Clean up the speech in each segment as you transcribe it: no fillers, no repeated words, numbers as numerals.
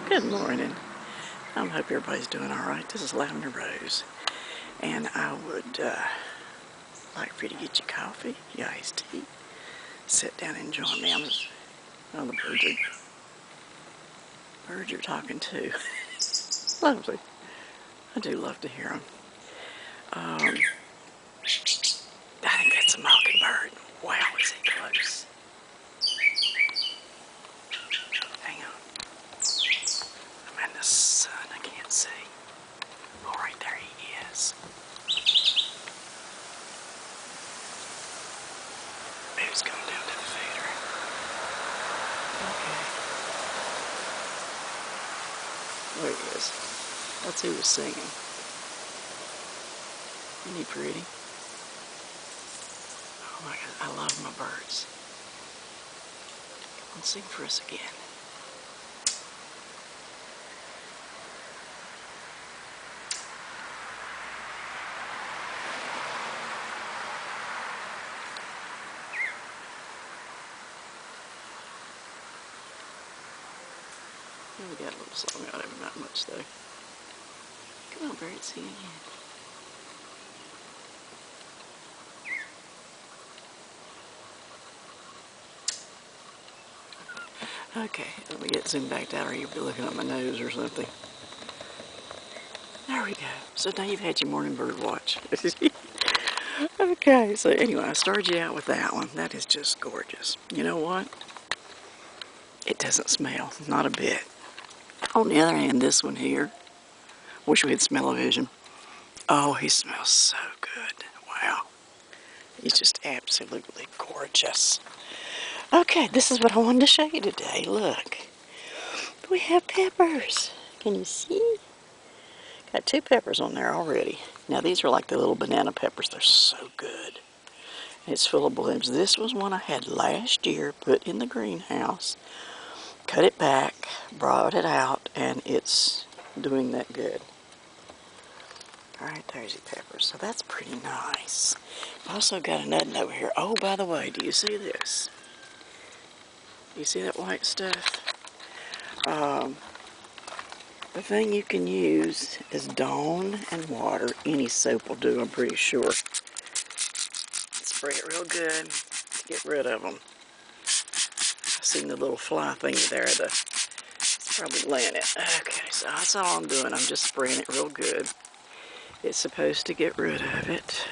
Good morning. I hope everybody's doing all right. This is Lavender Rose, and I would like for you to get your coffee, your iced tea, sit down and join me. The birds are talking too. Lovely. I do love to hear them. I think that's a mockingbird. Wow, is he close? Hang on. I'm in the sun. I can't see. Oh, right there he is. Who's going down to the feeder? Okay. There he is. That's who was singing. Isn't he pretty? Oh my God, I love my birds. Come on, sing for us again. We got a little song out of him, not much though. Come on, bird, sing again. Okay, let me get zoomed back out, or you'll be looking at my nose or something. There we go. So now you've had your morning bird watch. Okay, so anyway, I started you out with that one. That is just gorgeous. You know what? It doesn't smell, not a bit. On the other hand, this one here, wish we had smell-o-vision. Oh, he smells so good. Wow. He's just absolutely gorgeous. Okay, this is what I wanted to show you today. Look, we have peppers. Can you see? Got 2 peppers on there already. Now these are like the little banana peppers. They're so good. It's full of blooms. This was one I had last year, put in the greenhouse, cut it back, brought it out, and it's doing that good. All right, there's your peppers. So that's pretty nice. I've also got another over here. Oh, by the way, do you see this? You see that white stuff? The thing you can use is Dawn and water. Any soap will do, I'm pretty sure. Spray it real good to get rid of them. I've seen the little fly thingy there. It's probably laying it. Okay, so that's all I'm doing. I'm just spraying it real good. It's supposed to get rid of it.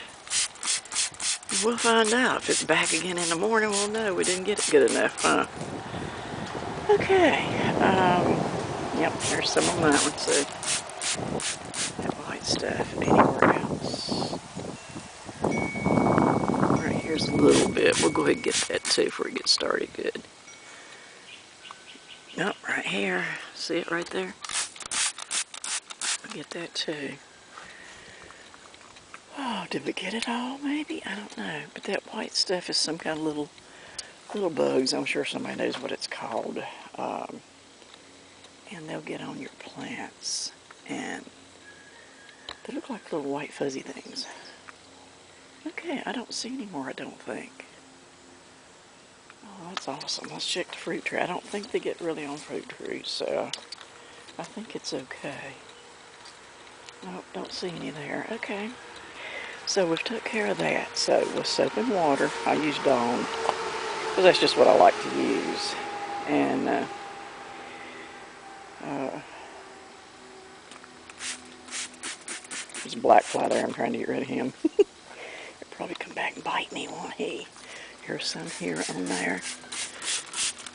We'll find out. If it's back again in the morning, we'll know we didn't get it good enough, huh? Okay. Yep, there's some on that one, so that white stuff. Anywhere else? Right here's a little bit. We'll go ahead and get that too before we get started good. Nope, right here. See it right there? We'll get that too. Oh, did we get it all? Maybe? I don't know. But that white stuff is some kind of little bugs. I'm sure somebody knows what it's called. And they'll get on your plants. And they look like little white fuzzy things. Okay, I don't see any more, I don't think. Oh, that's awesome. Let's check the fruit tree. I don't think they get really on fruit trees, so I think it's okay. Nope, don't see any there. Okay. So we've took care of that. So with soap and water, I use Dawn, because that's just what I like to use. And there's a black fly there. I'm trying to get rid of him. He'll probably come back and bite me, won't he? Here's some here on there.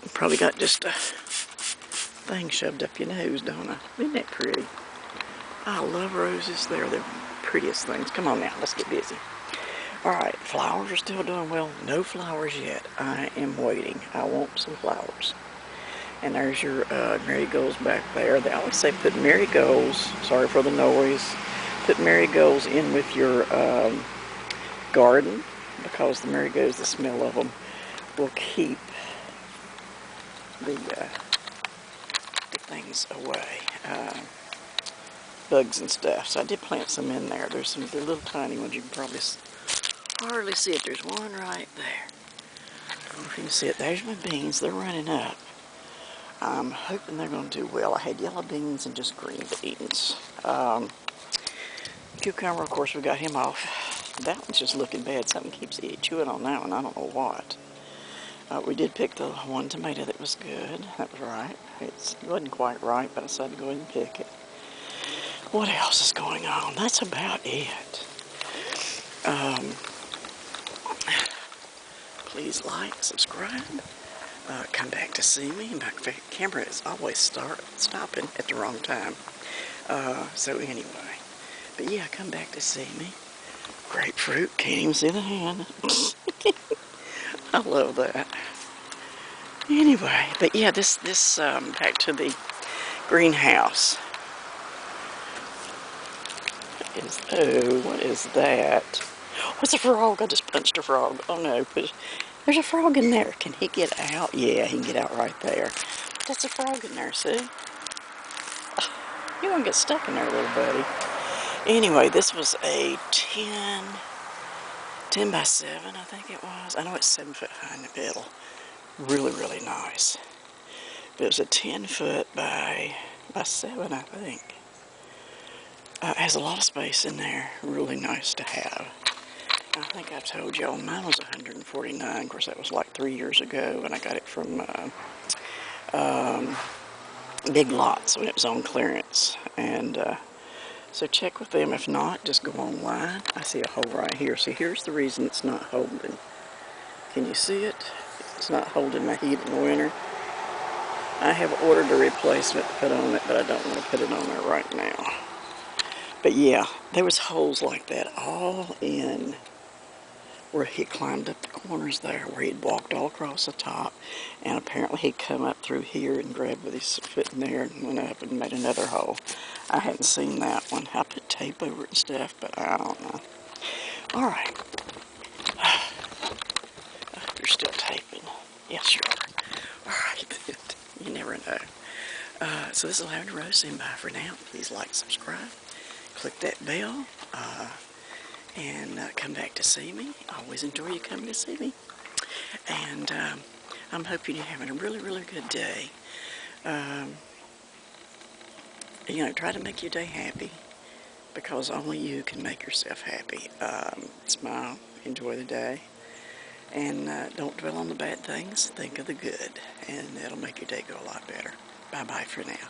You probably got just a thing shoved up your nose, don't I? Isn't that pretty? I love roses. They're the prettiest things. Come on now, let's get busy. Alright, flowers are still doing well. No flowers yet. I am waiting. I want some flowers. And there's your marigolds back there. They always say put marigolds, sorry for the noise, put marigolds in with your garden, because the marigolds, the smell of them, will keep the things away. Bugs and stuff. So I did plant some in there. They're little tiny ones. You can probably hardly see it. There's one right there. I don't know if you can see it. There's my beans. They're running up. I'm hoping they're going to do well. I had yellow beans and just green beans. Cucumber, of course, we got him off. That one's just looking bad. Something keeps chewing on that one. I don't know what. We did pick the one tomato that was good. That was right. It wasn't quite right, but I decided to go ahead and pick it. What else is going on? That's about it. Please like, subscribe, come back to see me. My camera is always stopping at the wrong time. So anyway, but yeah, come back to see me. Grapefruit, can't even see the hand. I love that. Anyway, but yeah, this back to the greenhouse. What is that? What's a frog? I just punched a frog. Oh no, but there's a frog in there. Can he get out? Yeah, he can get out right there. That's a frog in there, see? You're gonna get stuck in there, little buddy. Anyway, this was a 10 by 7, I think it was. I know it's 7 foot high in the middle. Really, really nice. But it was a 10 foot by 7, I think. It has a lot of space in there. Really nice to have. I think I told y'all mine was 149. Of course, that was like 3 years ago, and I got it from Big Lots when it was on clearance. And so check with them. If not, just go online. I see a hole right here. See, here's the reason it's not holding. Can you see it? It's not holding my heat in the winter. I have ordered a replacement to put on it, but I don't want to put it on there right now. But yeah, there was holes like that all in where he climbed up the corners there, where he'd walked all across the top, and apparently he'd come up through here and grabbed with his foot in there and went up and made another hole. I hadn't seen that one. I put tape over it and stuff, but I don't know. All right. You're still taping. Yes, you are. All right. You never know. So this is Lavender Rose saying bye for now. Please like, subscribe, click that bell, and come back to see me. I always enjoy you coming to see me. And I'm hoping you're having a really, really good day. You know, try to make your day happy, because only you can make yourself happy. Smile, enjoy the day, and don't dwell on the bad things. Think of the good, and that'll make your day go a lot better. Bye-bye for now.